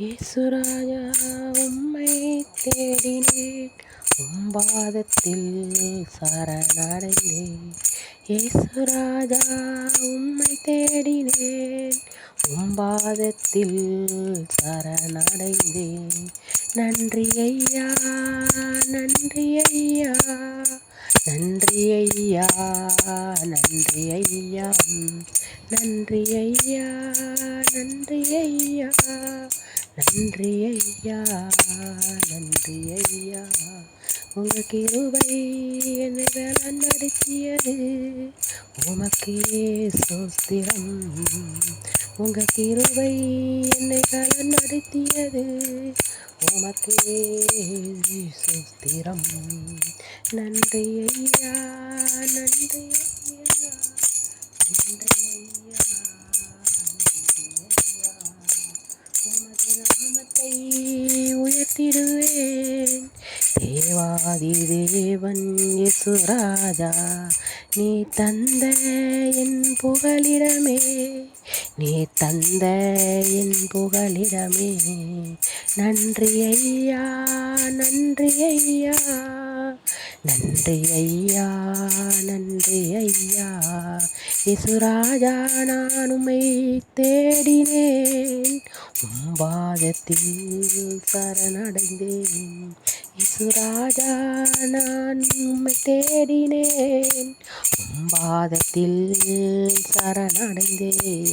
இயேசுராஜா உம்மை தேடினேன், உம்பாதத்தில் சரணடைந்தேன். இயேசுராஜா உம்மை தேடினேன், உம்பாதத்தில் சரணடைந்தேன். நன்றி ஐயா, நன்றி ஐயா, நன்றி ஐயா, நன்றி ஐயா, நன்றி ஐயா, நன்றி ஐயா, நன்றி ஐயா, நன்றி ஐயா. உங்க கிருபை என்னை நடத்தியது, உமக்கே ஸ்தோத்திரம். உங்க கிருபை என்னை நடத்தியது, உமக்கே ஸ்தோத்திரம். நன்றி ஐயா, நன்றி ஐயா, நன்றி ஐயா, உமது நாமத்தை உயர்த்திடுவேன். தேவாதி தேவன் இயேசுராஜா, நீ தந்த என் புகலிடமே, நீ தந்த என் புகலிடமே. நன்றி ஐயா, நன்றி ஐயா, நன்றி ஐயா, நன்றி ஐயா. இயேசுராஜா நான் உம்மை தேடினேன், உம்பாதத்தில் சரணடைந்தேன். இயேசுராஜா நான் உம்மை தேடினேன், உம்பாதத்தில் சரணடைந்தேன்.